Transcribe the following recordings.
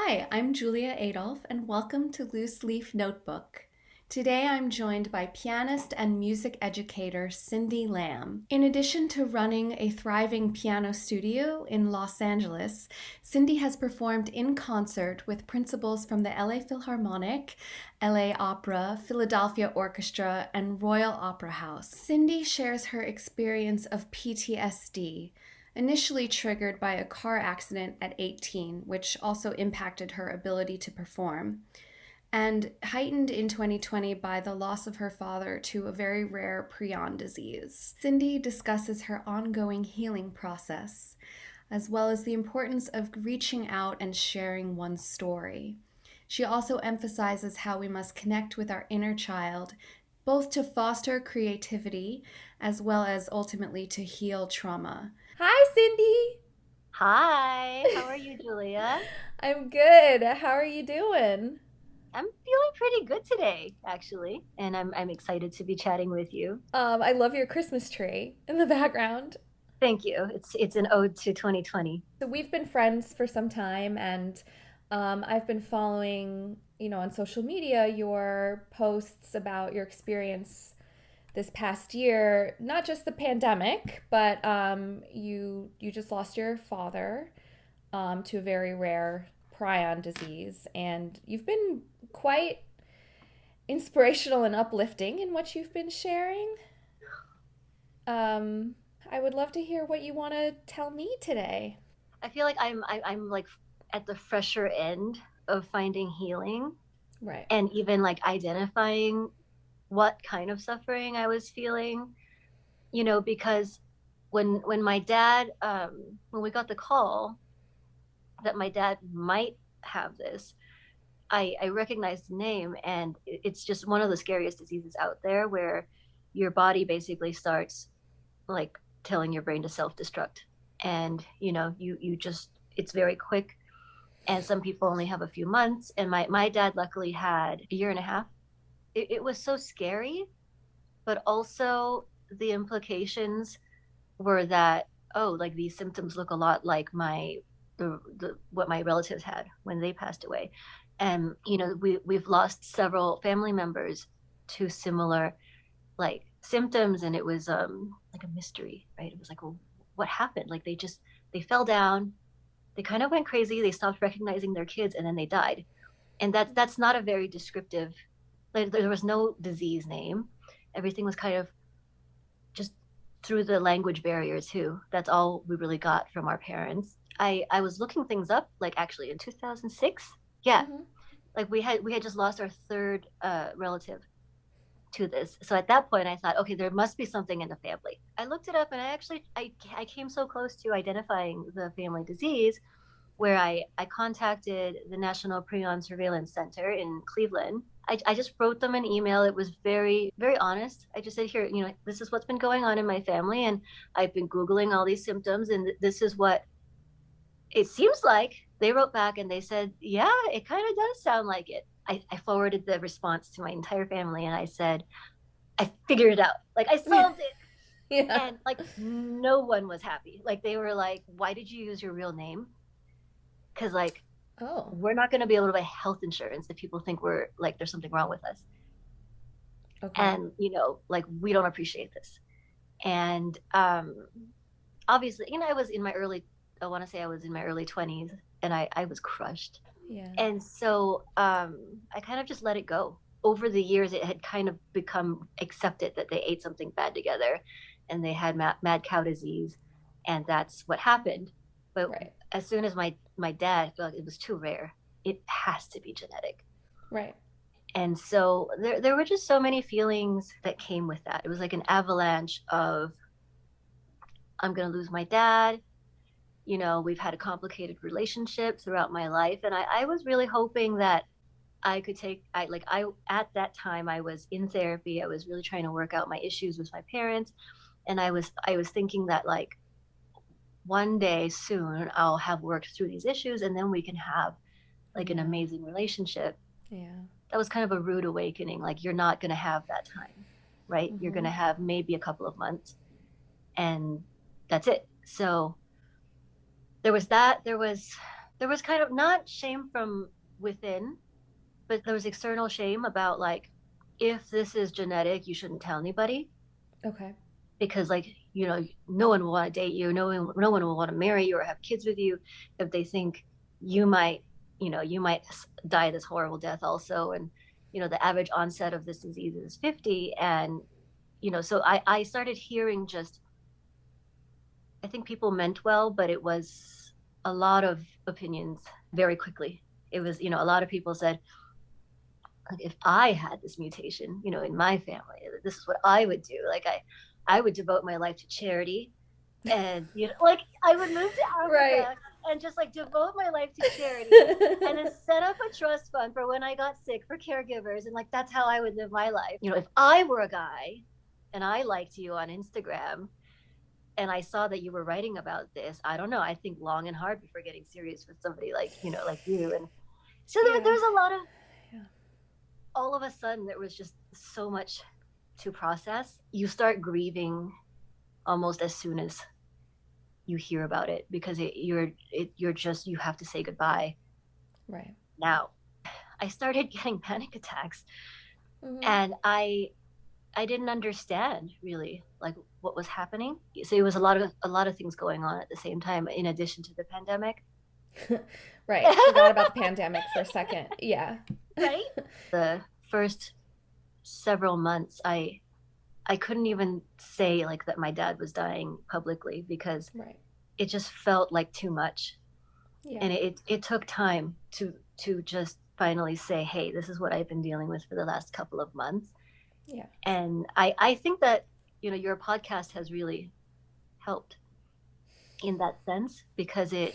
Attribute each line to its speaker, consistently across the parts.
Speaker 1: Hi, I'm Julia Adolphe, and welcome to LooseLeaf Notebook. Today I'm joined by pianist and music educator Cindy Lamb. In addition to running a thriving piano studio in Los Angeles, Cindy has performed in concert with principals from the LA Philharmonic, LA Opera, Philadelphia Orchestra, and Royal Opera House. Cindy shares her experience of PTSD, initially triggered by a car accident at 18, which also impacted her ability to perform, and heightened in 2020 by the loss of her father to a very rare Prion disease. Cindy discusses her ongoing healing process, as well as the importance of reaching out and sharing one's story. She also emphasizes how we must connect with our inner child, both to foster creativity as well as ultimately to heal trauma. Hi, Cindy.
Speaker 2: Hi, how are you, Julia?
Speaker 1: I'm good. How are you doing?
Speaker 2: I'm feeling pretty good today, actually, and I'm excited to be chatting with you.
Speaker 1: I love your Christmas tree in the background.
Speaker 2: Thank you. It's an ode to 2020.
Speaker 1: So we've been friends for some time, and I've been following, on social media, your posts about your experience this past year. Not just the pandemic, but you just lost your father to a very rare prion disease, and you've been quite inspirational and uplifting in what you've been sharing. Um, I would love to hear what you want to tell me today.
Speaker 2: I feel like I'm like at the fresher end of finding healing
Speaker 1: Right.
Speaker 2: and even like identifying what kind of suffering I was feeling, because when my dad when we got the call that my dad might have this, I recognized the name, and it's just one of the scariest diseases out there where your body basically starts like telling your brain to self-destruct. And you just it's very quick, and some people only have a few months. And my dad luckily had a year and a half. It was so scary, but also the implications were that, oh, like these symptoms look a lot like the what my relatives had when they passed away. And we've lost several family members to similar like symptoms, and it was like a mystery, right? It was like, well, what happened? Like they fell down, they kind of went crazy, they stopped recognizing their kids, and then they died. And that's not a very descriptive, like, there was no disease name. Everything was kind of just through the language barrier too. That's all we really got from our parents. I was looking things up, like actually in 2006. Yeah,
Speaker 1: Mm-hmm.
Speaker 2: like we had just lost our third relative to this. So at that point I thought, okay, there must be something in the family. I looked it up, and I came so close to identifying the family disease, where I contacted the National Prion Surveillance Center in Cleveland. I just wrote them an email. It was very, very honest. I just said, here, this is what's been going on in my family, and I've been Googling all these symptoms, and this is what it seems like. They wrote back and they said, yeah, it kind of does sound like it. I forwarded the response to my entire family, and I said, I figured it out. Like, I solved it.
Speaker 1: Yeah.
Speaker 2: And like, no one was happy. Like, they were like, why did you use your real name? Because like,
Speaker 1: Oh,
Speaker 2: we're not going to be able to buy health insurance if people think we're like there's something wrong with us.
Speaker 1: okay.
Speaker 2: And like, we don't appreciate this. And obviously, I want to say I was in my early 20s, and I was crushed.
Speaker 1: Yeah.
Speaker 2: And so I kind of just let it go. Over the years, it had kind of become accepted that they ate something bad together, and they had mad cow disease, and that's what happened. But
Speaker 1: Right.
Speaker 2: as soon as my dad felt like it was too rare, it has to be genetic.
Speaker 1: Right.
Speaker 2: And so there were just so many feelings that came with that. It was like an avalanche of, I'm going to lose my dad. We've had a complicated relationship throughout my life. And I was really hoping that I could at that time, I was in therapy. I was really trying to work out my issues with my parents. And I was thinking that, like, one day soon I'll have worked through these issues, and then we can have like an
Speaker 1: Yeah.
Speaker 2: amazing relationship.
Speaker 1: Yeah.
Speaker 2: That was kind of a rude awakening. Like, you're not going to have that time, right? You're going
Speaker 1: Mm-hmm.
Speaker 2: to have maybe a couple of months, and that's it. So there was that. There was there was kind of not shame from within, but there was external shame about like, if this is genetic, you shouldn't tell anybody
Speaker 1: Okay.
Speaker 2: because like, no one will want to date you. No one will want to marry you or have kids with you if they think you might, you might die this horrible death also. And, the average onset of this disease is 50. And, so I started hearing just, I think people meant well, but it was a lot of opinions very quickly. It was, a lot of people said, like, if I had this mutation, in my family, this is what I would do. Like I would devote my life to charity, and like I would move to
Speaker 1: Right.
Speaker 2: Africa and just like devote my life to charity, and then set up a trust fund for when I got sick for caregivers, and like that's how I would live my life. If I were a guy and I liked you on Instagram and I saw that you were writing about this, I don't know, I think long and hard before getting serious with somebody like, like you. And so
Speaker 1: Yeah.
Speaker 2: there was a lot of,
Speaker 1: Yeah.
Speaker 2: all of a sudden there was just so much to process. You start grieving almost as soon as you hear about it because you're just, you have to say goodbye.
Speaker 1: Right.
Speaker 2: Now, I started getting panic attacks,
Speaker 1: Mm-hmm.
Speaker 2: and I didn't understand really like what was happening. So it was a lot of things going on at the same time in addition to the pandemic.
Speaker 1: Right. Forgot about the pandemic for a second. Yeah.
Speaker 2: Right? The first several months I couldn't even say like that my dad was dying publicly because
Speaker 1: Right.
Speaker 2: it just felt like too much.
Speaker 1: Yeah.
Speaker 2: And it took time to just finally say, hey, this is what I've been dealing with for the last couple of months.
Speaker 1: Yeah.
Speaker 2: And I think that, your podcast has really helped in that sense because it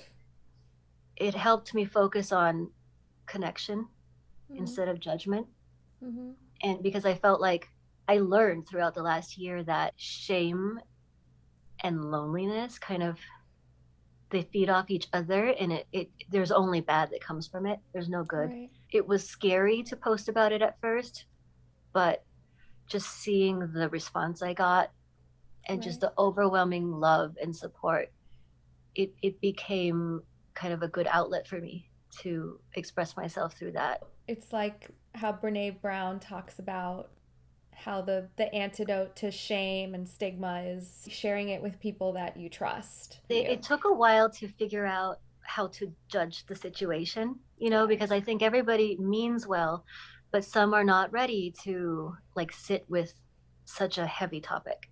Speaker 2: helped me focus on connection instead of judgment.
Speaker 1: Mm-hmm.
Speaker 2: And because I felt like I learned throughout the last year that shame and loneliness kind of, they feed off each other, and it there's only bad that comes from it. There's no good.
Speaker 1: Right.
Speaker 2: It was scary to post about it at first, but just seeing the response I got and
Speaker 1: Right.
Speaker 2: just the overwhelming love and support, it became kind of a good outlet for me to express myself through that.
Speaker 1: It's like how Brene Brown talks about how the antidote to shame and stigma is sharing it with people that you trust.
Speaker 2: It took a while to figure out how to judge the situation,
Speaker 1: Yeah.
Speaker 2: because I think everybody means well, but some are not ready to like sit with such a heavy topic.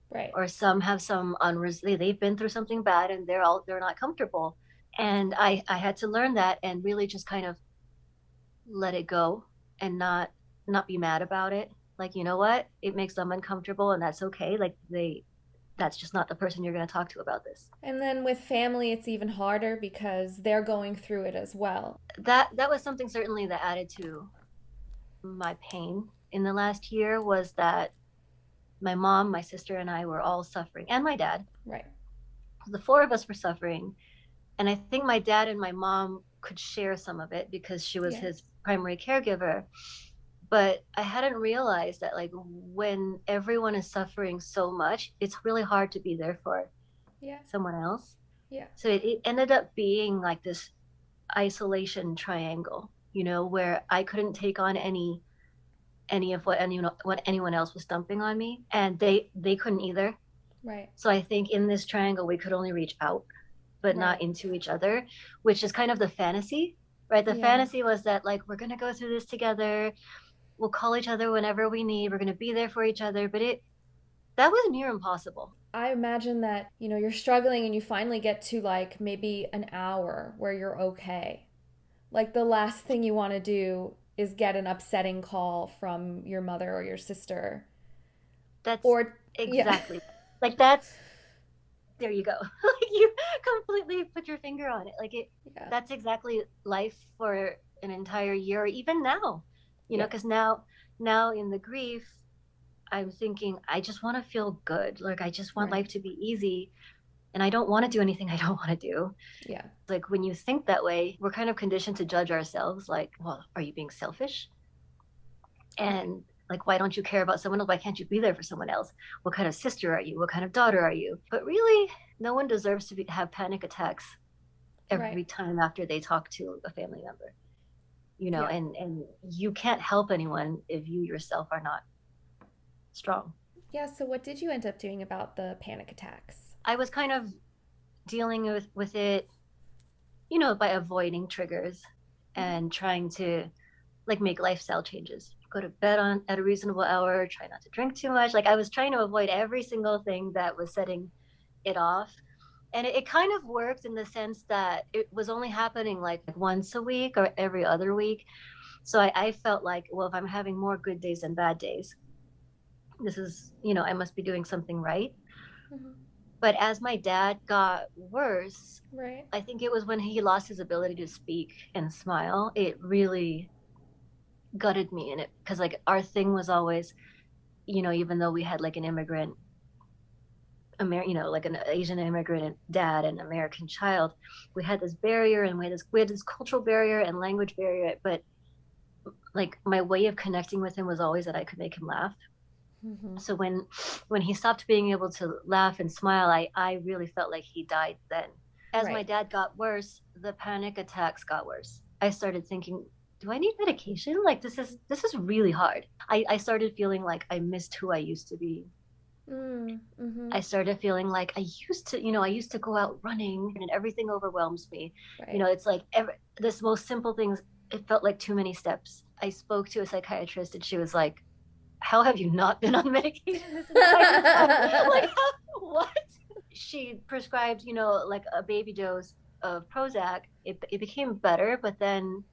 Speaker 1: Right.
Speaker 2: Or some have some they've been through something bad and they're not comfortable. And I had to learn that and really just kind of let it go and not be mad about it. Like, you know what? It makes them uncomfortable and that's okay. Like that's just not the person you're going to talk to about this.
Speaker 1: And then with family, it's even harder because they're going through it as well.
Speaker 2: That was something certainly that added to my pain in the last year, was that my mom, my sister, and I were all suffering, and my dad.
Speaker 1: Right.
Speaker 2: The four of us were suffering. And I think my dad and my mom could share some of it because she was his primary caregiver. But I hadn't realized that like when everyone is suffering so much, it's really hard to be there for someone else.
Speaker 1: Yeah.
Speaker 2: So it ended up being like this isolation triangle, where I couldn't take on any of what anyone else was dumping on me, and they couldn't either.
Speaker 1: Right.
Speaker 2: So I think in this triangle we could only reach out but not into each other, which is kind of the fantasy, right? The fantasy was that like we're going to go through this together, we'll call each other whenever we need, we're going to be there for each other, but that was near impossible.
Speaker 1: I imagine that, you're struggling and you finally get to like maybe an hour where you're okay. Like the last thing you want to do is get an upsetting call from your mother or your sister.
Speaker 2: That's exactly. Like there you go. Like you completely put your finger on it. Like that's exactly life for an entire year, or even now, because now in the grief, I'm thinking, I just want to feel good. Like I just want life to be easy, and I don't want to do anything I don't want to do.
Speaker 1: Yeah.
Speaker 2: Like when you think that way, we're kind of conditioned to judge ourselves. Like, well, are you being selfish? And like, why don't you care about someone else? Why can't you be there for someone else? What kind of sister are you? What kind of daughter are you? But really, no one deserves to have panic attacks every
Speaker 1: Right.
Speaker 2: time after they talk to a family member, you know,
Speaker 1: Yeah.
Speaker 2: and you can't help anyone if you yourself are not strong.
Speaker 1: Yeah. So, what did you end up doing about the panic attacks?
Speaker 2: I was kind of dealing with it, you know, by avoiding triggers
Speaker 1: Mm-hmm.
Speaker 2: and trying to like make lifestyle changes. Go to bed on at a reasonable hour, try not to drink too much. Like I was trying to avoid every single thing that was setting it off. And it kind of worked in the sense that it was only happening like once a week or every other week. So I felt like, well, if I'm having more good days than bad days, this is, you know, I must be doing something right.
Speaker 1: Mm-hmm.
Speaker 2: But as my dad got worse,
Speaker 1: Right.
Speaker 2: I think it was when he lost his ability to speak and smile, it really gutted me in it because like our thing was always, you know, even though we had like an immigrant you know, like an Asian immigrant dad and American child, we had this barrier and we had this cultural barrier and language barrier. But like my way of connecting with him was always that I could make him laugh.
Speaker 1: Mm-hmm.
Speaker 2: So when he stopped being able to laugh and smile, I really felt like he died then. As my
Speaker 1: Right.
Speaker 2: dad got worse, the panic attacks got worse. I started thinking, do I need medication? Like this is really hard. I started feeling like I missed who I used to be.
Speaker 1: Mm-hmm.
Speaker 2: I started feeling like I used to go out running and everything overwhelms me. You
Speaker 1: Right.
Speaker 2: know, it's like this most simple things, it felt like too many steps. I spoke to a psychiatrist and she was like, how have you not been on medication this entire time? Like, what? She prescribed, you know, like a baby dose of Prozac. It became better, but then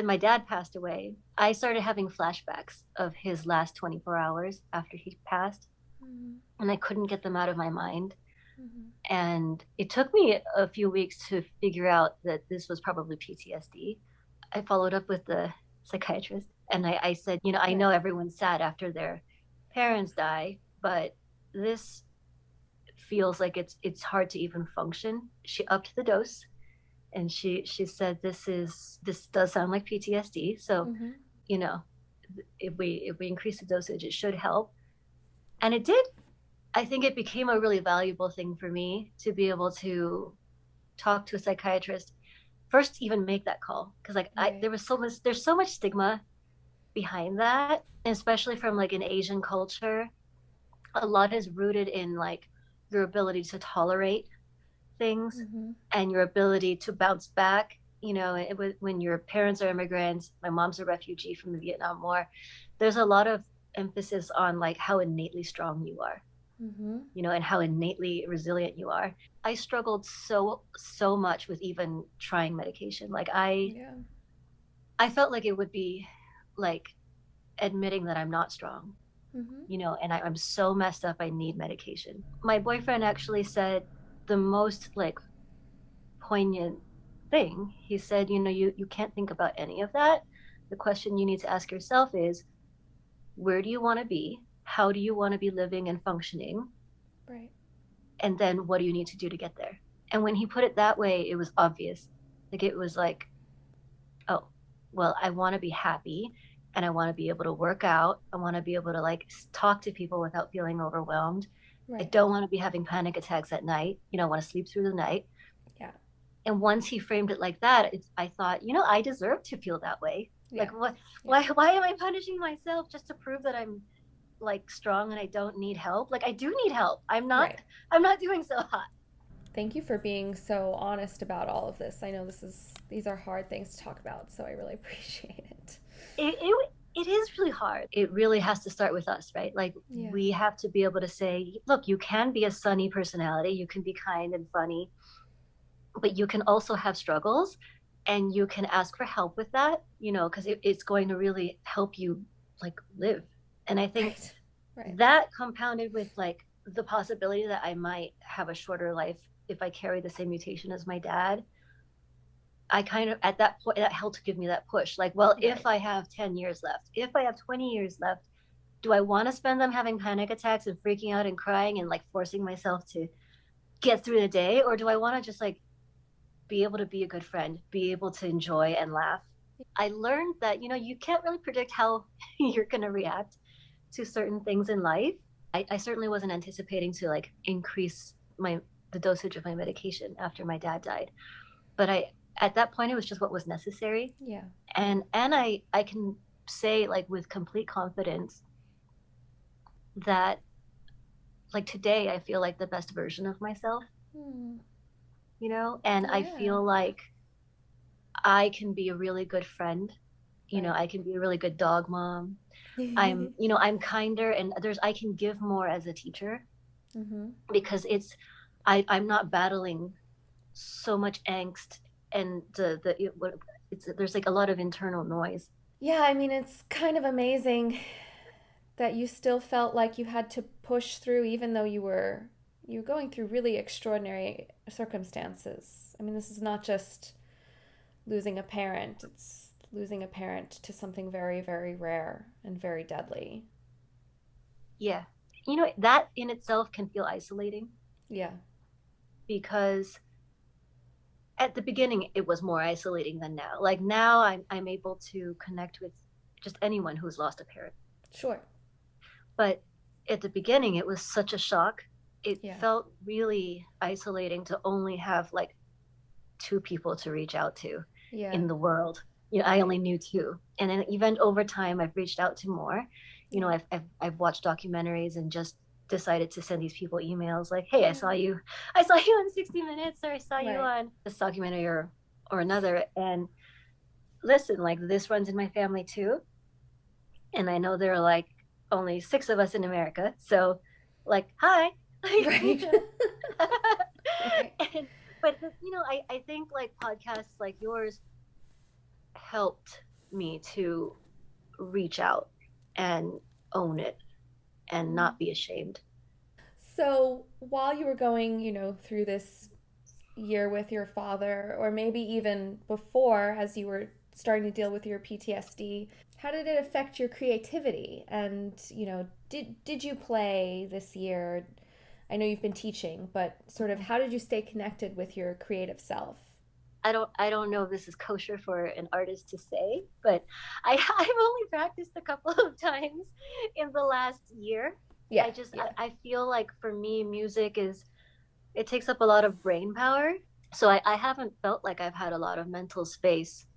Speaker 2: my dad passed away. I started having flashbacks of his last 24 hours after he passed,
Speaker 1: Mm-hmm.
Speaker 2: and I couldn't get them out of my mind.
Speaker 1: Mm-hmm.
Speaker 2: And it took me a few weeks to figure out that this was probably PTSD. I followed up with the psychiatrist and I said, you know, I know
Speaker 1: Right.
Speaker 2: everyone's sad after their parents die, but this feels like it's hard to even function. She upped the dose and she said this does sound like PTSD. So,
Speaker 1: Mm-hmm.
Speaker 2: you know, if we increase the dosage, it should help. And it did. I think it became a really valuable thing for me to be able to talk to a psychiatrist first, even make that call because like
Speaker 1: Right.
Speaker 2: there's so much stigma behind that, especially from like an Asian culture. A lot is rooted in like your ability to tolerate things
Speaker 1: Mm-hmm.
Speaker 2: and your ability to bounce back. You know, when your parents are immigrants, my mom's a refugee from the Vietnam War. There's a lot of emphasis on like how innately strong you are,
Speaker 1: Mm-hmm.
Speaker 2: you know, and how innately resilient you are. I struggled so much with even trying medication. Like
Speaker 1: Yeah.
Speaker 2: I felt like it would be like admitting that I'm not strong,
Speaker 1: Mm-hmm.
Speaker 2: you know, and I'm so messed up, I need medication. My boyfriend actually said the most like poignant thing. He said, you know, you can't think about any of that. The question you need to ask yourself is, where do you want to be? How do you want to be living and functioning?
Speaker 1: Right.
Speaker 2: And then what do you need to do to get there? And when he put it that way, it was obvious. Like it was like, oh, well, I want to be happy and I want to be able to work out. I want to be able to like talk to people without feeling overwhelmed. I
Speaker 1: Right.
Speaker 2: don't want to be having panic attacks at night. You know, I want to sleep through the night.
Speaker 1: Yeah.
Speaker 2: And once he framed it like that, I thought, you know, I deserve to feel that way.
Speaker 1: Yeah.
Speaker 2: Like what
Speaker 1: Yeah.
Speaker 2: why am I punishing myself just to prove that I'm like strong and I don't need help? Like I do need help.
Speaker 1: Right.
Speaker 2: I'm not doing so hot.
Speaker 1: Thank you for being so honest about all of this. I know these are hard things to talk about, so I really appreciate it.
Speaker 2: It is really hard. It really has to start with us, right? Like
Speaker 1: Yeah.
Speaker 2: we have to be able to say, look, you can be a sunny personality, you can be kind and funny, but you can also have struggles and you can ask for help with that, you know, because it's going to really help you like live. And I think
Speaker 1: Right. Right.
Speaker 2: that compounded with like the possibility that I might have a shorter life if I carry the same mutation as my dad. I kind of at that point that helped give me that push. Like, well, if
Speaker 1: Right.
Speaker 2: I have 10 years left, if I have 20 years left, do I want to spend them having panic attacks and freaking out and crying and like forcing myself to get through the day? Or do I want to just like be able to be a good friend, be able to enjoy and laugh? I learned that, you know, you can't really predict how you're going to react to certain things in life. I certainly wasn't anticipating to like increase the dosage of my medication after my dad died. but at that point, it was just what was necessary.
Speaker 1: Yeah.
Speaker 2: And I can say like with complete confidence that like today I feel like the best version of myself,
Speaker 1: Hmm.
Speaker 2: and I
Speaker 1: Yeah.
Speaker 2: feel like I can be a really good friend.
Speaker 1: Right.
Speaker 2: I can be a really good dog mom. I'm kinder, and I can give more as a teacher
Speaker 1: Mm-hmm.
Speaker 2: because I'm not battling so much angst, and there's like a lot of internal noise.
Speaker 1: Yeah, I mean, it's kind of amazing that you still felt like you had to push through even though you were going through really extraordinary circumstances. I mean, this is not just losing a parent, it's losing a parent to something very, very rare and very deadly.
Speaker 2: Yeah. That in itself can feel isolating
Speaker 1: Yeah.
Speaker 2: because at the beginning it was more isolating than now. Like now I'm able to connect with just anyone who's lost a parent.
Speaker 1: Sure.
Speaker 2: But at the beginning it was such a shock. It
Speaker 1: Yeah.
Speaker 2: felt really isolating to only have like two people to reach out to
Speaker 1: Yeah.
Speaker 2: in the world. I
Speaker 1: Right.
Speaker 2: only knew two. And then even over time I've reached out to more.
Speaker 1: Yeah.
Speaker 2: I've watched documentaries and just decided to send these people emails like, hey,
Speaker 1: Yeah.
Speaker 2: I saw you on 60 Minutes, or I saw you
Speaker 1: Right.
Speaker 2: on this documentary or another. And listen, like this runs in my family too. And I know there are like only six of us in America. So like, hi.
Speaker 1: Right. Right.
Speaker 2: and but I think like podcasts like yours helped me to reach out and own it and
Speaker 1: Mm.
Speaker 2: not be ashamed.
Speaker 1: So, while you were going, through this year with your father, or maybe even before, as you were starting to deal with your PTSD, how did it affect your creativity? And, did you play this year? I know you've been teaching, but sort of how did you stay connected with your creative self?
Speaker 2: I don't know if this is kosher for an artist to say, but I've only practiced a couple of times in the last year.
Speaker 1: Yeah,
Speaker 2: I
Speaker 1: yeah,
Speaker 2: I feel like for me music is it takes up a lot of brain power. So I haven't felt like I've had a lot of mental space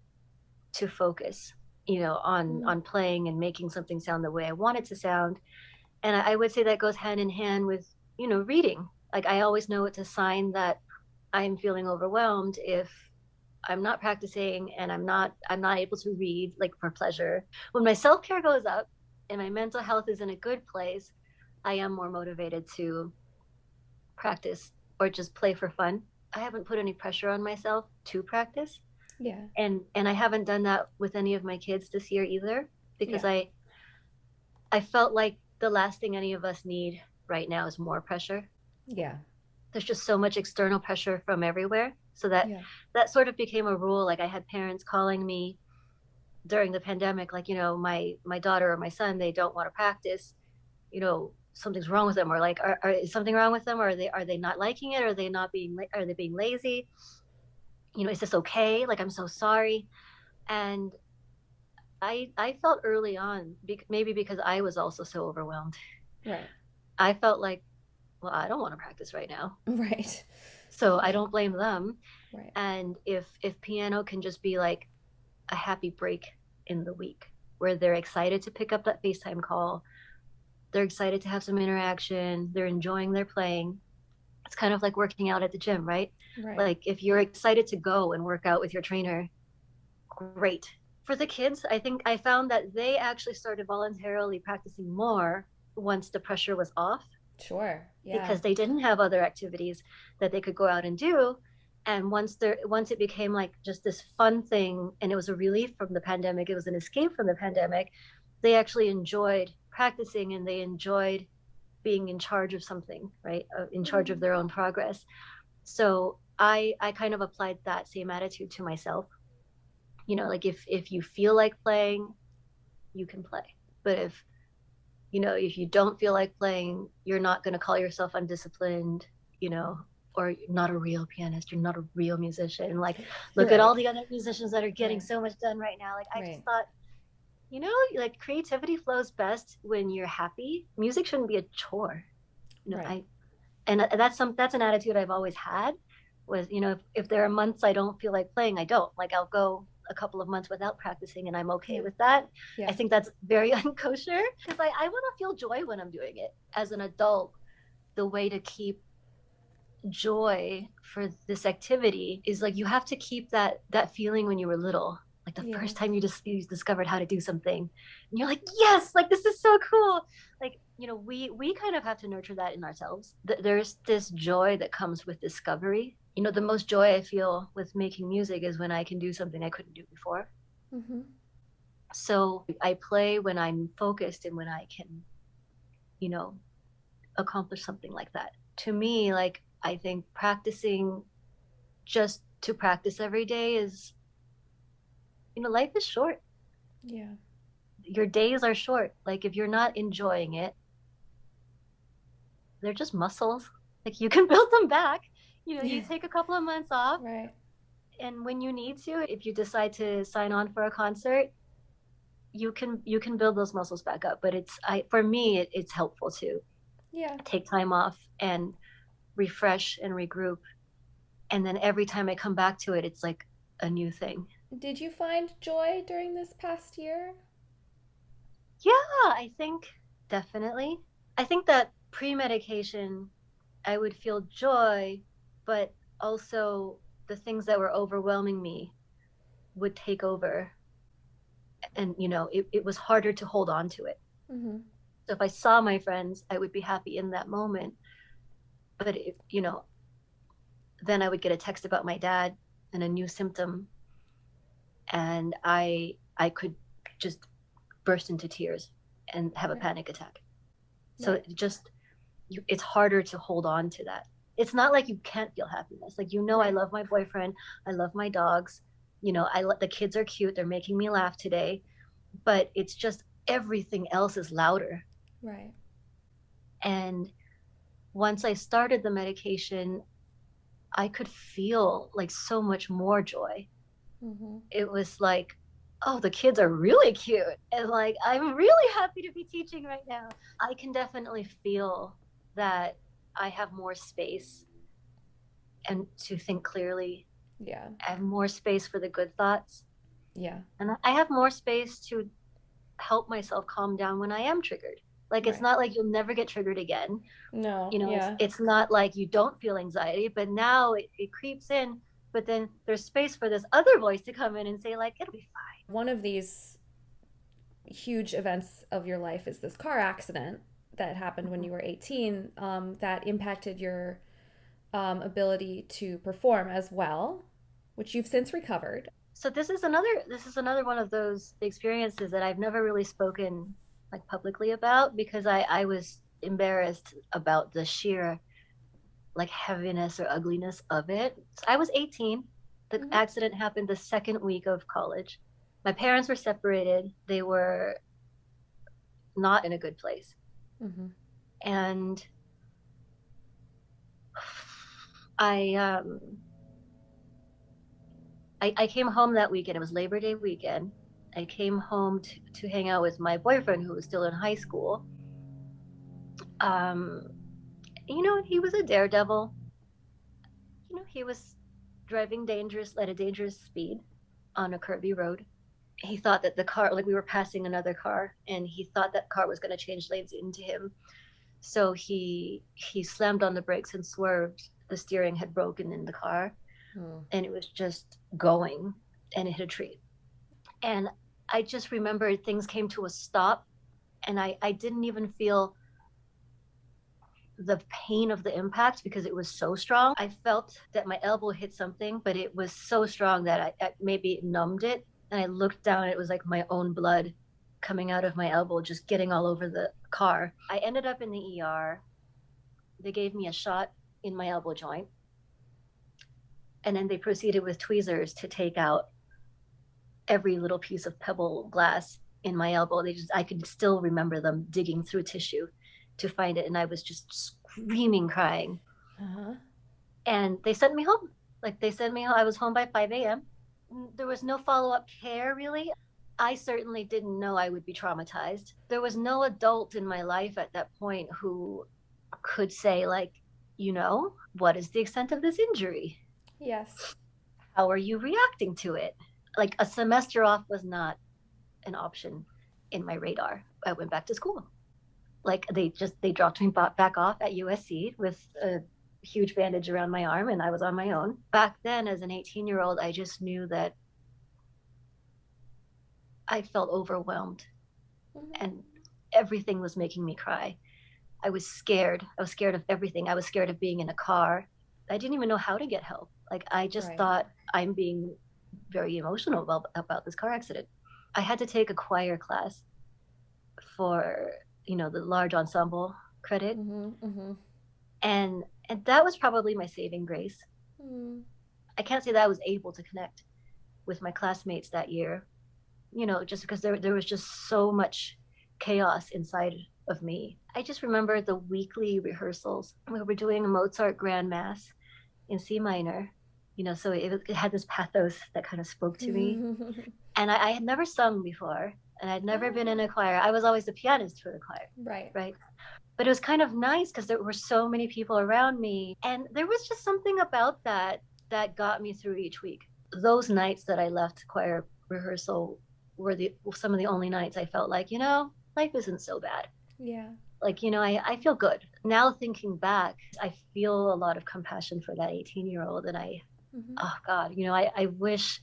Speaker 2: to focus,
Speaker 1: mm,
Speaker 2: on playing and making something sound the way I want it to sound. And I would say that goes hand in hand with, reading. Like I always know it's a sign that I'm feeling overwhelmed if I'm not practicing and I'm not able to read like for pleasure. When my self-care goes up and my mental health is in a good place, I am more motivated to practice or just play for fun. I haven't put any pressure on myself to practice.
Speaker 1: yeah,
Speaker 2: And I haven't done that with any of my kids this year either because
Speaker 1: yeah,
Speaker 2: I felt like the last thing any of us need right now is more pressure.
Speaker 1: yeah,
Speaker 2: There's just so much external pressure from everywhere. So that
Speaker 1: yeah,
Speaker 2: that sort of became a rule. Like I had parents calling me during the pandemic, like, my daughter or my son, they don't want to practice, something's wrong with them, or like, is something wrong with them, or are they not liking it, or are they being lazy? Is this okay? Like, I'm so sorry. And I felt early on, maybe because I was also so overwhelmed,
Speaker 1: right,
Speaker 2: I felt like, well, I don't want to practice right now.
Speaker 1: right,
Speaker 2: So I
Speaker 1: right,
Speaker 2: don't blame them.
Speaker 1: right,
Speaker 2: And if piano can just be like a happy break in the week where they're excited to pick up that FaceTime call, they're excited to have some interaction, they're enjoying their playing. It's kind of like working out at the gym, right?
Speaker 1: right,
Speaker 2: Like if you're excited to go and work out with your trainer, great. For the kids, I think I found that they actually started voluntarily practicing more once the pressure was off
Speaker 1: sure, yeah,
Speaker 2: because they didn't have other activities that they could go out and do. And once it became like just this fun thing and it was a relief from the pandemic, it was an escape from the pandemic, they actually enjoyed practicing and they enjoyed being in charge of something, right? In charge of
Speaker 1: mm,
Speaker 2: their own progress. So I kind of applied that same attitude to myself. Like if you feel like playing, you can play. But if you don't feel like playing, you're not going to call yourself undisciplined, you know, or not a real pianist, you're not a real musician. Like, look at
Speaker 1: right,
Speaker 2: all the other musicians that are getting
Speaker 1: right,
Speaker 2: so much done right now. Like, I just
Speaker 1: right,
Speaker 2: thought, like creativity flows best when you're happy. Music shouldn't be a chore.
Speaker 1: right,
Speaker 2: I and that's an attitude I've always had. was, if there are months I don't feel like playing, I don't. Like I'll go a couple of months without practicing and I'm okay
Speaker 1: Yeah.
Speaker 2: with that.
Speaker 1: Yeah.
Speaker 2: I think that's very unkosher because I want to feel joy when I'm doing it. As an adult, the way to keep joy for this activity is like you have to keep that feeling when you were little, like the
Speaker 1: Yeah.
Speaker 2: first time you discovered how to do something and you're like, yes, like this is so cool. Like, we kind of have to nurture that in ourselves. There's this joy that comes with discovery. The most joy I feel with making music is when I can do something I couldn't do before.
Speaker 1: Mm-hmm.
Speaker 2: So I play when I'm focused and when I can, accomplish something like that. To me, like, I think practicing just to practice every day is, life is short.
Speaker 1: Yeah.
Speaker 2: Your days are short. Like, if you're not enjoying it, they're just muscles. Like, you can build them back. You take a couple of months off,
Speaker 1: Right.
Speaker 2: and when you need to, if you decide to sign on for a concert, you can build those muscles back up. But for me, it's helpful to
Speaker 1: Yeah.
Speaker 2: take time off and refresh and regroup. And then every time I come back to it, it's like a new thing.
Speaker 1: Did you find joy during this past year?
Speaker 2: Yeah, I think definitely. I think that pre-medication, I would feel joy, but also the things that were overwhelming me would take over. And, it was harder to hold on to it.
Speaker 1: Mm-hmm.
Speaker 2: So if I saw my friends, I would be happy in that moment. But, then I would get a text about my dad and a new symptom. And I could just burst into tears and have a
Speaker 1: Right.
Speaker 2: panic attack. So
Speaker 1: Right.
Speaker 2: it's harder to hold on to that. It's not like you can't feel happiness. Like, I
Speaker 1: Right.
Speaker 2: love my boyfriend, I love my dogs, the kids are cute, they're making me laugh today, but it's just everything else is louder.
Speaker 1: Right.
Speaker 2: And once I started the medication, I could feel like so much more joy.
Speaker 1: Mm-hmm.
Speaker 2: It was like, oh, the kids are really cute. And like, I'm really happy to be teaching right now. I can definitely feel that I have more space and to think clearly.
Speaker 1: Yeah.
Speaker 2: I have more space for the good thoughts.
Speaker 1: Yeah.
Speaker 2: And I have more space to help myself calm down when I am triggered. Like, it's
Speaker 1: Right.
Speaker 2: not like you'll never get triggered again.
Speaker 1: No.
Speaker 2: It's
Speaker 1: Yeah.
Speaker 2: it's not like you don't feel anxiety, but now it creeps in. But then there's space for this other voice to come in and say, like, it'll be fine.
Speaker 1: One of these huge events of your life is this car accident that happened when
Speaker 2: Mhm.
Speaker 1: you were 18, that impacted your ability to perform as well, which you've since recovered.
Speaker 2: So this is another one of those experiences that I've never really spoken like publicly about because I was embarrassed about the sheer like heaviness or ugliness of it. So I was 18. The
Speaker 1: Mm-hmm.
Speaker 2: accident happened the second week of college. My parents were separated. They were not in a good place.
Speaker 1: Mm-hmm.
Speaker 2: And I I came home that weekend. It was Labor Day weekend. I came home to hang out with my boyfriend who was still in high school. Um, he was a daredevil. He was driving dangerous at a dangerous speed on a curvy road. He thought that the car, like we were passing another car, and he thought that car was going to change lanes into him. So he slammed on the brakes and swerved. The steering had broken in the car,
Speaker 1: Mm.
Speaker 2: and it was just going, and it hit a tree. And I just remember things came to a stop, and I didn't even feel the pain of the impact because it was so strong. I felt that my elbow hit something, but it was so strong that I maybe it numbed it. And I looked down, and it was like my own blood coming out of my elbow, just getting all over the car. I ended up in the ER. They gave me a shot in my elbow joint. And then they proceeded with tweezers to take out every little piece of pebble glass in my elbow. I could still remember them digging through tissue to find it. And I was just screaming, crying.
Speaker 1: Uh-huh.
Speaker 2: And they sent me home. Like they sent me home. I was home by 5 a.m. There was no follow-up care really. I certainly didn't know I would be traumatized. There was no adult in my life at that point who could say like, what is the extent of this injury?
Speaker 1: Yes.
Speaker 2: How are you reacting to it? Like a semester off was not an option in my radar. I went back to school. Like they dropped me back off at USC with a huge bandage around my arm, and I was on my own. Back then, as an 18-year-old, I just knew that I felt overwhelmed,
Speaker 1: Mm-hmm.
Speaker 2: and everything was making me cry. I was scared. I was scared of everything. I was scared of being in a car. I didn't even know how to get help. Like I just
Speaker 1: Right.
Speaker 2: thought I'm being very emotional about this car accident. I had to take a choir class for, the large ensemble credit.
Speaker 1: Mm-hmm. Mm-hmm.
Speaker 2: And that was probably my saving grace.
Speaker 1: Mm.
Speaker 2: I can't say that I was able to connect with my classmates that year, just because there was just so much chaos inside of me. I just remember the weekly rehearsals. We were doing a Mozart Grand Mass in C minor, so it had this pathos that kind of spoke to me. And I had never sung before, and I'd never been
Speaker 1: Oh,
Speaker 2: in a choir. I was always the pianist for the choir,
Speaker 1: right.
Speaker 2: right? But it was kind of nice because there were so many people around me. And there was just something about that got me through each week. Those nights that I left choir rehearsal were some of the only nights I felt like, life isn't so bad.
Speaker 1: Yeah.
Speaker 2: Like, I feel good. Now thinking back, I feel a lot of compassion for that 18-year-old. And
Speaker 1: Mm-hmm.
Speaker 2: oh God, I wish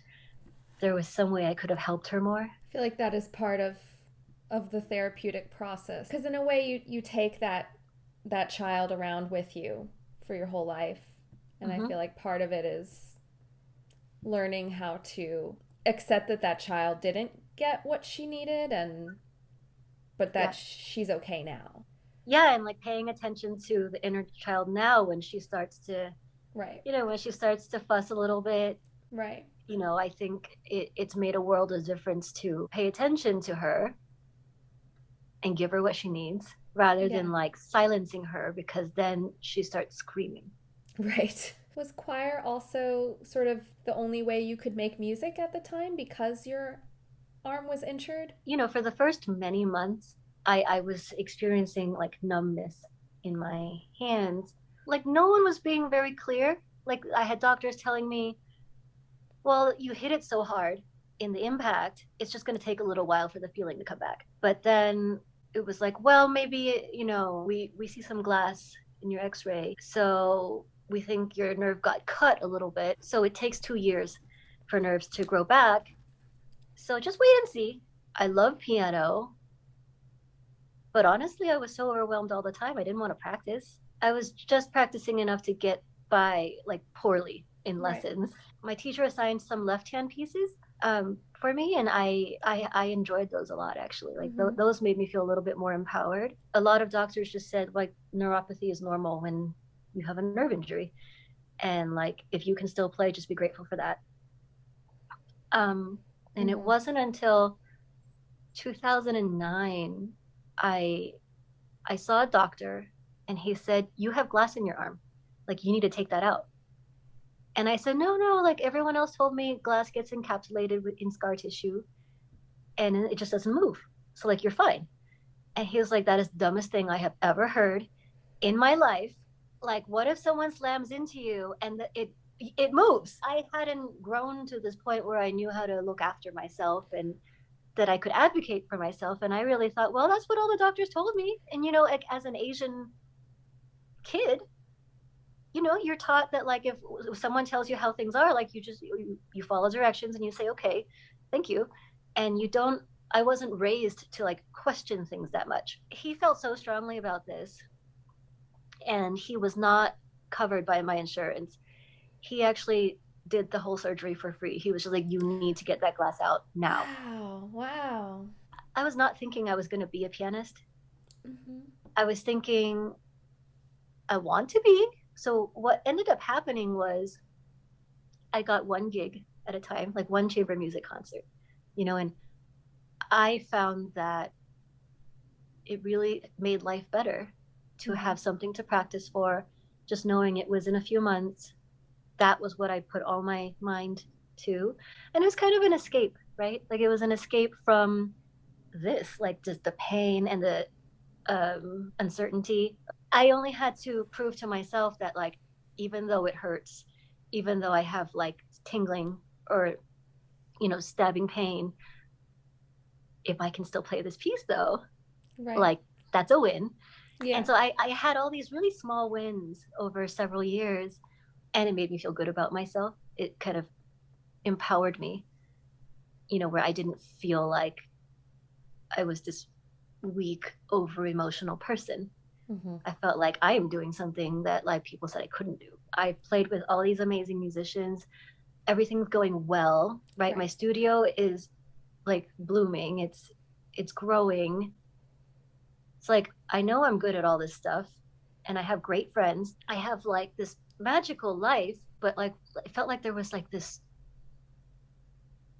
Speaker 2: there was some way I could have helped her more.
Speaker 1: I feel like that is part of the therapeutic process because in a way you take that child around with you for your whole life, and I
Speaker 2: Mm-hmm.
Speaker 1: feel like part of it is learning how to accept that child didn't get what she needed, and but that
Speaker 2: Yeah.
Speaker 1: she's okay now.
Speaker 2: Yeah. And like paying attention to the inner child now when she starts to,
Speaker 1: Right.
Speaker 2: when she starts to fuss a little bit,
Speaker 1: Right.
Speaker 2: I think it's made a world of difference to pay attention to her and give her what she needs rather
Speaker 1: Yeah.
Speaker 2: than like silencing her because then she starts screaming.
Speaker 1: Right. Was choir also sort of the only way you could make music at the time because your arm was injured?
Speaker 2: For the first many months, I was experiencing like numbness in my hands. Like no one was being very clear. Like I had doctors telling me, well, you hit it so hard in the impact, it's just going to take a little while for the feeling to come back. But then it was like, well, maybe, we see some glass in your x-ray. So we think your nerve got cut a little bit. So it takes 2 years for nerves to grow back. So just wait and see. I love piano, but honestly, I was so overwhelmed all the time. I didn't want to practice. I was just practicing enough to get by like poorly in
Speaker 1: Right.
Speaker 2: lessons. My teacher assigned some left-hand pieces for me, and I enjoyed those a lot actually. Like
Speaker 1: Mm-hmm.
Speaker 2: those made me feel a little bit more empowered. A lot of doctors just said like neuropathy is normal when you have a nerve injury, and like if you can still play, just be grateful for that. Um, and it
Speaker 1: Mm-hmm.
Speaker 2: wasn't until 2009 I I saw a doctor and he said, "You have glass in your arm. Like, you need to take that out." And I said, "No, no, like everyone else told me glass gets encapsulated in scar tissue and it just doesn't move. So, like, you're fine." And he was like, "That is the dumbest thing I have ever heard in my life. Like, what if someone slams into you and it moves?" I hadn't grown to this point where I knew how to look after myself and that I could advocate for myself. And I really thought, well, that's what all the doctors told me. And, like as an Asian kid, you're taught that like if someone tells you how things are, like you follow directions and you say, okay, thank you. And you don't, I wasn't raised to like question things that much. He felt so strongly about this and he was not covered by my insurance. He actually did the whole surgery for free. He was just like, you need to get that glass out now.
Speaker 1: Wow. Wow.
Speaker 2: I was not thinking I was going to be a pianist.
Speaker 1: Mm-hmm.
Speaker 2: I was thinking I want to be. So what ended up happening was I got one gig at a time, like one chamber music concert, and I found that it really made life better to
Speaker 1: Mm-hmm.
Speaker 2: have something to practice for, just knowing it was in a few months. That was what I put all my mind to. And it was kind of an escape, right? Like it was an escape from this, like just the pain and the uncertainty. I only had to prove to myself that, like, even though it hurts, even though I have like tingling or, stabbing pain, if I can still play this piece though,
Speaker 1: Right.
Speaker 2: like that's a win. And
Speaker 1: Yeah.
Speaker 2: so I had all these really small wins over several years, and it made me feel good about myself. It kind of empowered me, where I didn't feel like I was this weak, over emotional person.
Speaker 1: Mm-hmm.
Speaker 2: I felt like I am doing something that like people said I couldn't do. I played with all these amazing musicians. Everything's going well, right? My
Speaker 1: Right.
Speaker 2: studio is like blooming. It's growing. It's like I know I'm good at all this stuff and I have great friends. I have like this magical life, but like it felt like there was like this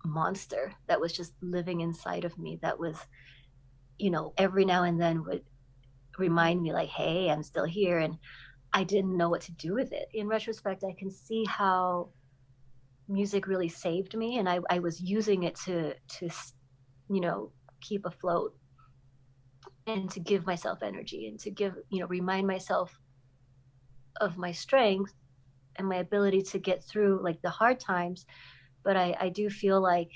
Speaker 2: monster that was just living inside of me that was, every now and then would remind me like, hey, I'm still here. And I didn't know what to do with it. In retrospect, I can see how music really saved me, and I was using it to keep afloat and to give myself energy and to remind myself of my strength and my ability to get through like the hard times. But I do feel like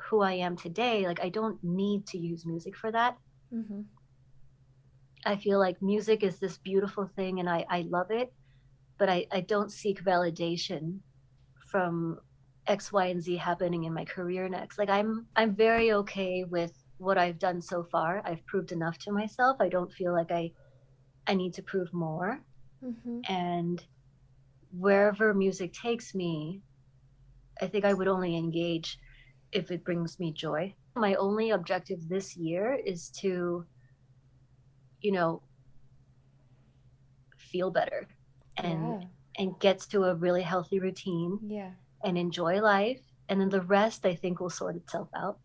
Speaker 2: who I am today, like I don't need to use music for that.
Speaker 1: Mm-hmm.
Speaker 2: I feel like music is this beautiful thing and I love it, but I don't seek validation from X, Y, and Z happening in my career next. Like I'm very okay with what I've done so far. I've proved enough to myself. I don't feel like I need to prove more.
Speaker 1: Mm-hmm.
Speaker 2: And wherever music takes me, I think I would only engage if it brings me joy. My only objective this year is to, you know, feel better and
Speaker 1: Yeah.
Speaker 2: and get to a really healthy routine
Speaker 1: Yeah.
Speaker 2: and enjoy life. And then the rest I think will sort itself out.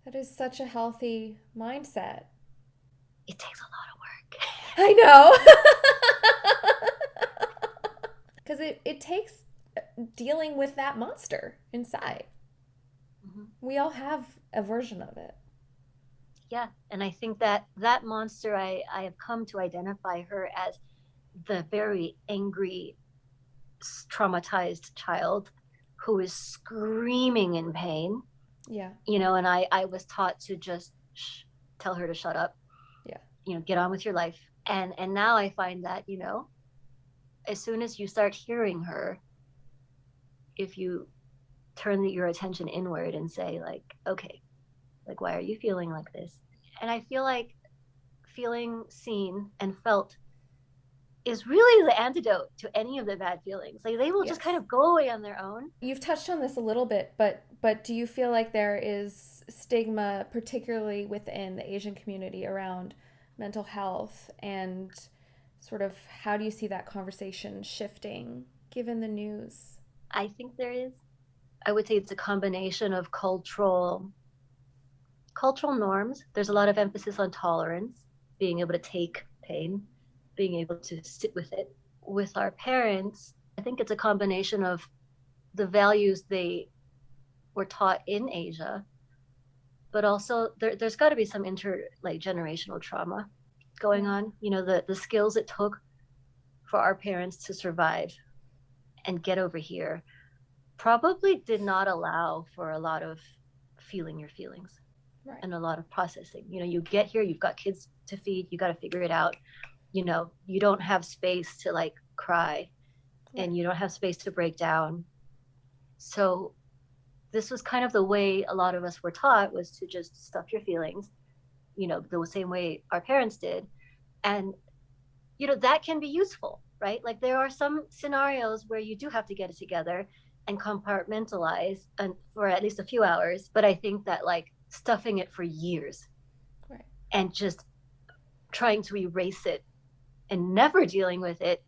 Speaker 1: That is such a healthy mindset.
Speaker 2: It takes a lot of work.
Speaker 1: I know. Because it takes dealing with that monster inside.
Speaker 2: Mm-hmm.
Speaker 1: We all have a version of it.
Speaker 2: Yeah. And I think that that monster, I have come to identify her as the very angry, traumatized child who is screaming in pain,
Speaker 1: Yeah.
Speaker 2: and I was taught to just tell her to shut up,
Speaker 1: Yeah.
Speaker 2: get on with your life. And now I find that, as soon as you start hearing her, if you turn your attention inward and say like, okay, like, why are you feeling like this? And I feel like feeling seen and felt is really the antidote to any of the bad feelings. Like they will just kind
Speaker 1: Yes.
Speaker 2: of go away on their own.
Speaker 1: You've touched on this a little bit, but do you feel like there is stigma, particularly within the Asian community, around mental health, and sort of how do you see that conversation shifting given the news?
Speaker 2: I think there is. I would say it's a combination of cultural norms. There's a lot of emphasis on tolerance, being able to take pain, being able to sit with it. With our parents, I think it's a combination of the values they were taught in Asia, but also there's got to be some like generational trauma going
Speaker 1: Yeah.
Speaker 2: on. The skills it took for our parents to survive and get over here probably did not allow for a lot of feeling your feelings
Speaker 1: Right.
Speaker 2: and a lot of processing. You get here, you've got kids to feed, you got to figure it out. You don't have space to like cry
Speaker 1: Right.
Speaker 2: and you don't have space to break down. So this was kind of the way a lot of us were taught, was to just stuff your feelings, the same way our parents did. And, that can be useful, right? Like there are some scenarios where you do have to get it together and compartmentalize and for at least a few hours. But I think that like stuffing it for years
Speaker 1: Right.
Speaker 2: and just trying to erase it and never dealing with it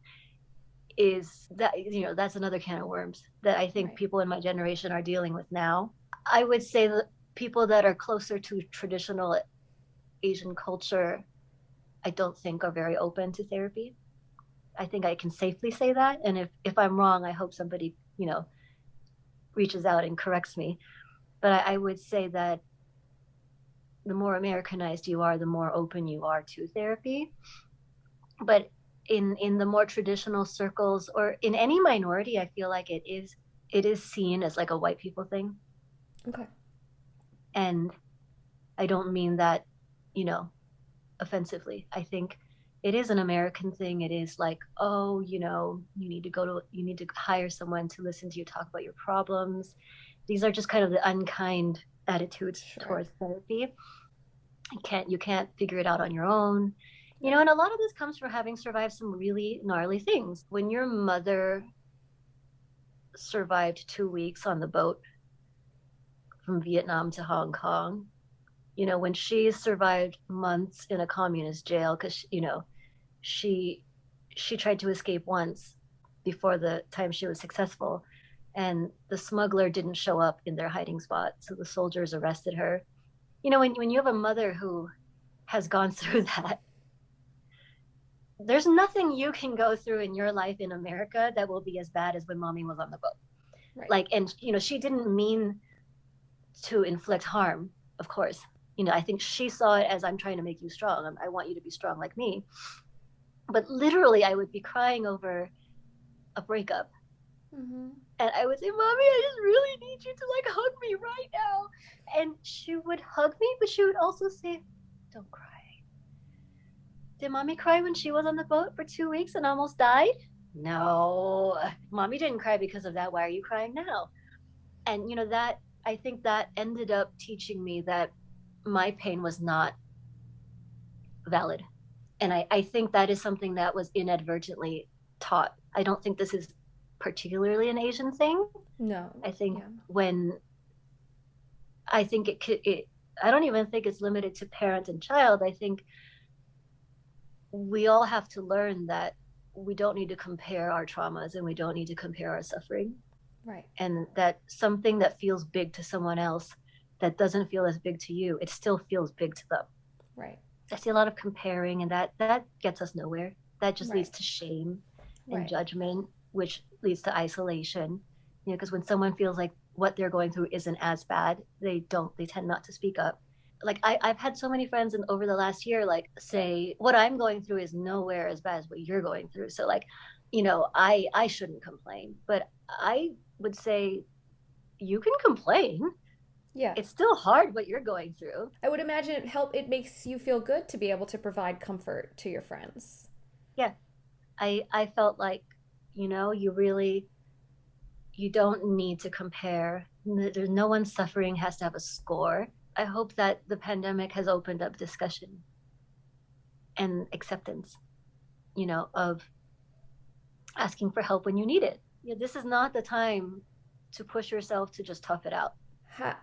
Speaker 2: is that, that's another can of worms that I think
Speaker 1: Right.
Speaker 2: people in my generation are dealing with now. I would say that people that are closer to traditional Asian culture, I don't think are very open to therapy. I think I can safely say that. And if I'm wrong, I hope somebody, reaches out and corrects me. But I would say that the more Americanized you are, the more open you are to therapy. But in the more traditional circles or in any minority, I feel like it is seen as like a white people thing.
Speaker 1: Okay.
Speaker 2: And I don't mean that, you know, offensively. I think it is an American thing. It is like, oh, you need to hire someone to listen to you talk about your problems. These are just kind of the unkind attitudes
Speaker 1: Sure.
Speaker 2: towards therapy. You can't figure it out on your own.
Speaker 1: Right.
Speaker 2: And a lot of this comes from having survived some really gnarly things. When your mother survived 2 weeks on the boat from Vietnam to Hong Kong, when she survived months in a communist jail because she she tried to escape once before the time she was successful, and the smuggler didn't show up in their hiding spot, so the soldiers arrested her. When you have a mother who has gone through that, there's nothing you can go through in your life in America that will be as bad as when mommy was on the boat.
Speaker 1: Right.
Speaker 2: Like, and she didn't mean to inflict harm, of course. I think she saw it as, I'm trying to make you strong. I want you to be strong like me. But literally, I would be crying over a breakup.
Speaker 1: Mm-hmm.
Speaker 2: And I would say, Mommy, I just really need you to like hug me right now. And she would hug me, but she would also say, don't cry. Did Mommy cry when she was on the boat for 2 weeks and almost died? No. Mommy didn't cry because of that. Why are you crying now? And that, I think that ended up teaching me that my pain was not valid. And I think that is something that was inadvertently taught. I don't think this is particularly an Asian thing.
Speaker 1: No.
Speaker 2: I think
Speaker 1: Yeah.
Speaker 2: when I think I don't even think it's limited to parent and child. I think we all have to learn that we don't need to compare our traumas and we don't need to compare our suffering.
Speaker 1: Right.
Speaker 2: And that something that feels big to someone else that doesn't feel as big to you, it still feels big to them.
Speaker 1: Right.
Speaker 2: I see a lot of comparing, and that gets us nowhere. That just leads
Speaker 1: Right.
Speaker 2: to shame and
Speaker 1: Right.
Speaker 2: judgment, which leads to isolation. Because when someone feels like what they're going through isn't as bad, they tend not to speak up. Like I've had so many friends and over the last year, like, say what I'm going through is nowhere as bad as what you're going through. So like, I shouldn't complain, but I would say you can complain.
Speaker 1: Yeah.
Speaker 2: It's still hard what you're going through.
Speaker 1: I would imagine it makes you feel good to be able to provide comfort to your friends.
Speaker 2: Yeah. I felt like, you don't need to compare. There's no one suffering has to have a score. I hope that the pandemic has opened up discussion and acceptance, of asking for help when you need it. This is not the time to push yourself to just tough it out.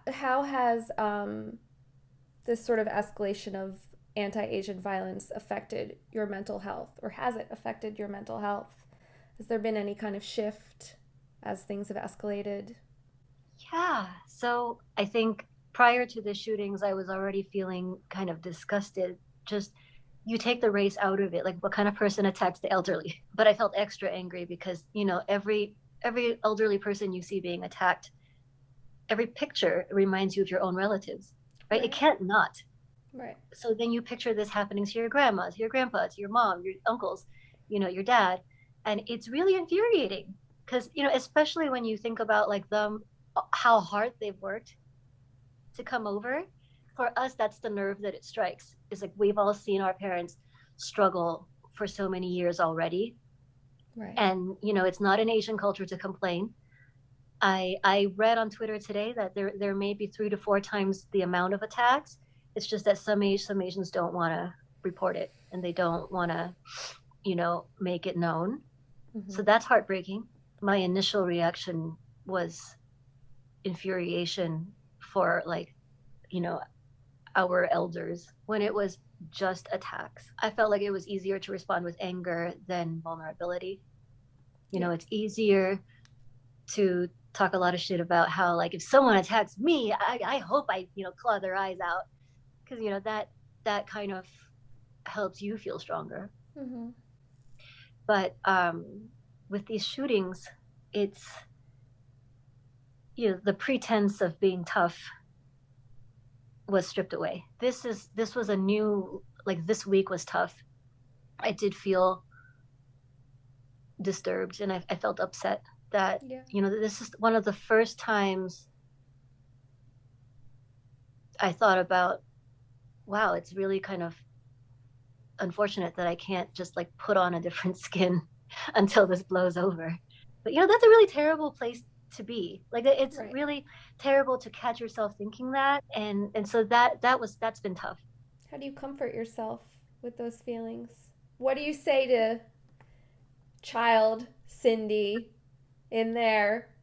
Speaker 1: How has this sort of escalation of anti-Asian violence affected your mental health, or has it affected your mental health? Has there been any kind of shift as things have escalated?
Speaker 2: Yeah. So I think prior to the shootings, I was already feeling kind of disgusted. Just, you take the race out of it. Like, what kind of person attacks the elderly? But I felt extra angry because, every elderly person you see being attacked, every picture reminds you of your own relatives, right? It
Speaker 1: Right.
Speaker 2: can't not.
Speaker 1: Right.
Speaker 2: So then you picture this happening to your grandma, to your grandpa, to your mom, your uncles, your dad. And it's really infuriating because, especially when you think about like them, how hard they've worked to come over. For us, that's the nerve that it strikes. It's like we've all seen our parents struggle for so many years already.
Speaker 1: Right.
Speaker 2: And, it's not an Asian culture to complain. I read on Twitter today that there may be 3 to 4 times the amount of attacks. It's just that some Asians don't want to report it and they don't want to, make it known.
Speaker 1: Mm-hmm.
Speaker 2: So that's heartbreaking. My initial reaction was infuriation for like, our elders when it was just attacks. I felt like it was easier to respond with anger than vulnerability.
Speaker 1: Yeah.
Speaker 2: It's easier to talk a lot of shit about how like if someone attacks me, I hope I claw their eyes out, because that kind of helps you feel stronger.
Speaker 1: Mm-hmm.
Speaker 2: But with these shootings, it's the pretense of being tough was stripped away. This was a new, like, this week was tough. I did feel disturbed, and I felt upset that,
Speaker 1: Yeah.
Speaker 2: this is one of the first times I thought about, wow, it's really kind of unfortunate that I can't just like put on a different skin until this blows over. But that's a really terrible place to be. Like it's
Speaker 1: Right.
Speaker 2: really terrible to catch yourself thinking that, and so that's been tough.
Speaker 1: How do you comfort yourself with those feelings? What do you say to child Cindy in there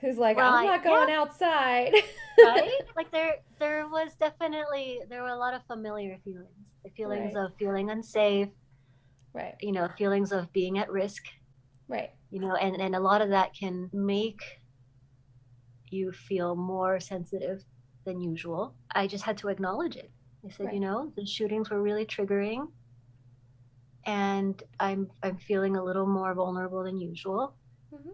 Speaker 1: who's like,
Speaker 2: Well,
Speaker 1: I'm
Speaker 2: I
Speaker 1: not
Speaker 2: yeah,
Speaker 1: going outside?
Speaker 2: right? Like there were a lot of familiar feelings. The feelings
Speaker 1: Right.
Speaker 2: of feeling unsafe,
Speaker 1: Right.
Speaker 2: feelings of being at risk,
Speaker 1: Right.
Speaker 2: and a lot of that can make you feel more sensitive than usual. I just had to acknowledge it. I said,
Speaker 1: Right.
Speaker 2: the shootings were really triggering, and I'm feeling a little more vulnerable than usual.
Speaker 1: Mm-hmm.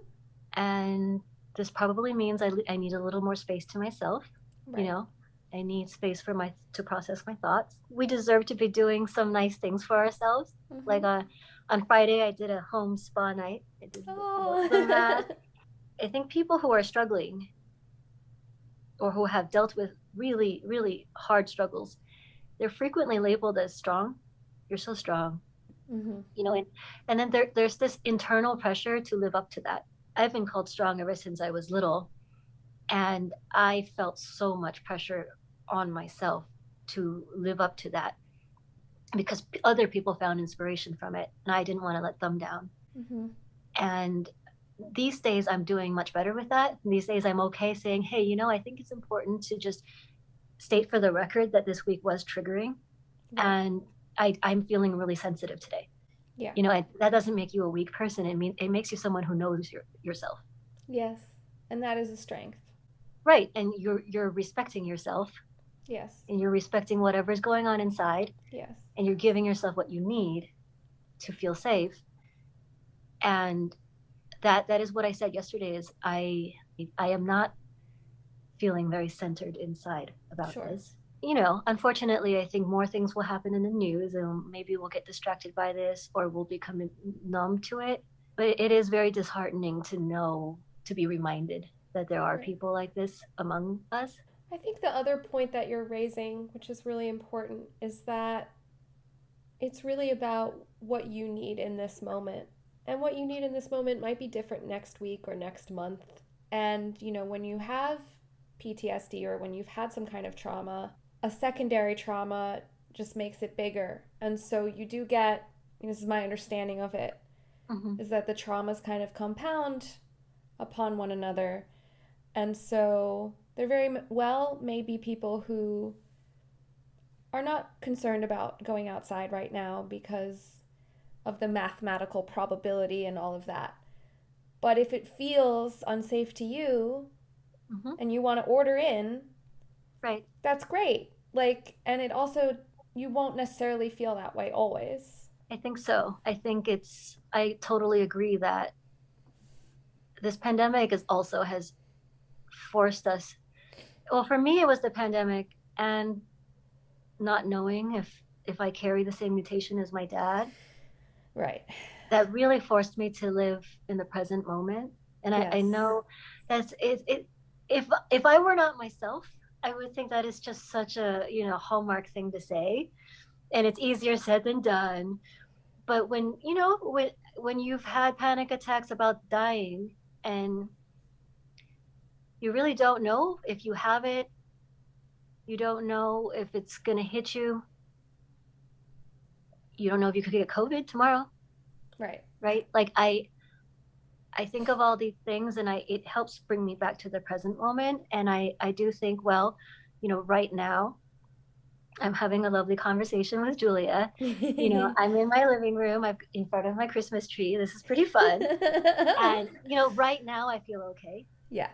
Speaker 2: And this probably means I need a little more space to myself. You
Speaker 1: Right.
Speaker 2: know, I need space to process my thoughts. We deserve to be doing some nice things for ourselves.
Speaker 1: Mm-hmm.
Speaker 2: Like on Friday, I did a home spa night. I did a welcome
Speaker 1: Oh.
Speaker 2: mat. I think people who are struggling or who have dealt with really, really hard struggles, they're frequently labeled as strong. You're so strong,
Speaker 1: Mm-hmm.
Speaker 2: and then there's this internal pressure to live up to that. I've been called strong ever since I was little, and I felt so much pressure on myself to live up to that because other people found inspiration from it, and I didn't want to let them down.
Speaker 1: Mm-hmm.
Speaker 2: And these days I'm doing much better with that. These days I'm okay saying, hey, I think it's important to just state for the record that this week was triggering,
Speaker 1: Right.
Speaker 2: and I'm feeling really sensitive today.
Speaker 1: Yeah.
Speaker 2: That doesn't make you a weak person. It makes you someone who knows yourself.
Speaker 1: Yes. And that is a strength.
Speaker 2: Right. And you're respecting yourself,
Speaker 1: Yes.
Speaker 2: and you're respecting whatever's going on inside,
Speaker 1: Yes.
Speaker 2: and you're giving yourself what you need to feel safe. And that is what I said yesterday is I am not feeling very centered inside about
Speaker 1: Sure.
Speaker 2: this. Unfortunately, I think more things will happen in the news, and maybe we'll get distracted by this or we'll become numb to it. But it is very disheartening to be reminded that there are
Speaker 1: Right.
Speaker 2: people like this among us.
Speaker 1: I think the other point that you're raising, which is really important, is that it's really about what you need in this moment. And what you need in this moment might be different next week or next month. And, when you have PTSD or when you've had some kind of trauma, a secondary trauma just makes it bigger. And so you do get, this is my understanding of it,
Speaker 2: Mm-hmm.
Speaker 1: is that the traumas kind of compound upon one another. And so there very well may be people who are not concerned about going outside right now because of the mathematical probability and all of that. But if it feels unsafe to you
Speaker 2: Mm-hmm.
Speaker 1: and you want to order in,
Speaker 2: Right.
Speaker 1: that's great. Like, and it also, you won't necessarily feel that way always.
Speaker 2: I think so. I totally agree that this pandemic has forced us. Well, for me, it was the pandemic and not knowing if I carry the same mutation as my dad.
Speaker 1: Right.
Speaker 2: That really forced me to live in the present moment. And I
Speaker 1: Yes.
Speaker 2: know that's it. If I were not myself, I would think that is just such a hallmark thing to say, and it's easier said than done. But when you've had panic attacks about dying, and you really don't know if you have it, you don't know if it's gonna hit you, you don't know if you could get COVID tomorrow,
Speaker 1: Right.
Speaker 2: right? Like I think of all these things, and it helps bring me back to the present moment. And I do think, well, right now I'm having a lovely conversation with Julia. I'm in my living room. I'm in front of my Christmas tree. This is pretty fun. And right now I feel okay.
Speaker 1: Yeah.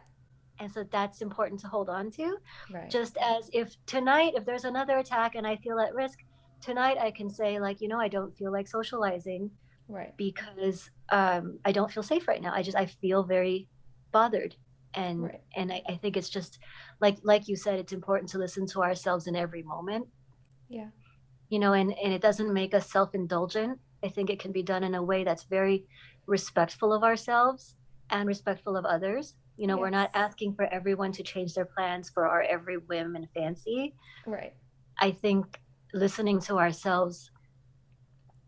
Speaker 2: And so that's important to hold on to.
Speaker 1: Right.
Speaker 2: Just as if tonight, if there's another attack and I feel at risk, tonight I can say, like, I don't feel like socializing
Speaker 1: Right.
Speaker 2: because I don't feel safe right now. I feel very bothered. And
Speaker 1: Right.
Speaker 2: I think it's just like you said, it's important to listen to ourselves in every moment,
Speaker 1: Yeah.
Speaker 2: and it doesn't make us self-indulgent. I think it can be done in a way that's very respectful of ourselves and respectful of others. You know, we're not
Speaker 1: Yes.
Speaker 2: asking for everyone to change their plans for our every whim and fancy.
Speaker 1: Right.
Speaker 2: I think listening to ourselves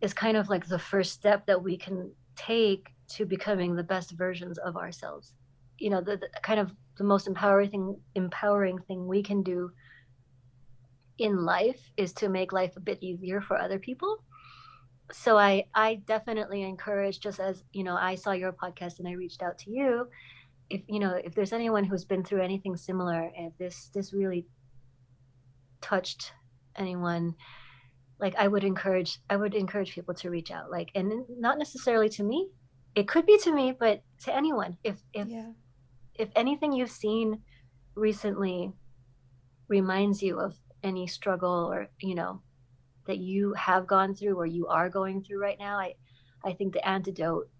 Speaker 2: is kind of like the first step that we can take to becoming the best versions of ourselves. You know, the kind of the most empowering thing we can do in life is to make life a bit easier for other people. So I definitely encourage, just as, you know, I saw your podcast and I reached out to you, if, you know, if there's anyone who's been through anything similar, and if this really touched anyone, like I would encourage people to reach out, like, and not necessarily to me, it could be to me, but to anyone.
Speaker 1: Yeah.
Speaker 2: If anything you've seen recently reminds you of any struggle, or, you know, that you have gone through or you are going through right now, I think the antidote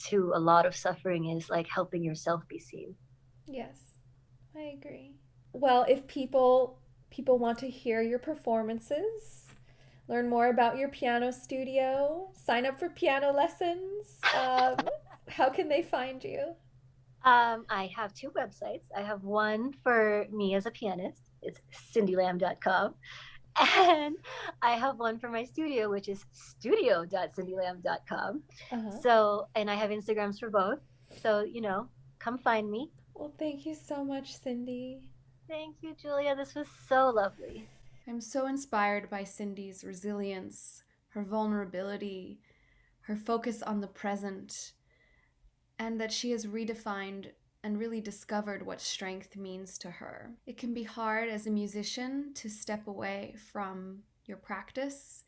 Speaker 2: to a lot of suffering is like helping yourself be seen.
Speaker 1: Yes. I agree. Well, if people want to hear your performances, learn more about your piano studio, sign up for piano lessons, how can they find you?
Speaker 2: I have two websites. I have one for me as a pianist. It's cindylam.com. And I have one for my studio, which is studio.cindylam.com.
Speaker 1: Uh-huh.
Speaker 2: So, and I have Instagrams for both. So, you know, come find me.
Speaker 1: Well, thank you so much, Cindy.
Speaker 2: Thank you, Julia. This was so lovely.
Speaker 1: I'm so inspired by Cindy's resilience, her vulnerability, her focus on the present, and that she has redefined and really discovered what strength means to her. It can be hard as a musician to step away from your practice,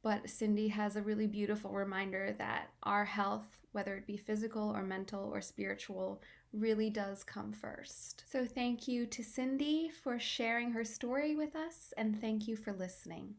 Speaker 1: but Cindy has a really beautiful reminder that our health, whether it be physical or mental or spiritual, really does come first. So thank you to Cindy for sharing her story with us, and thank you for listening.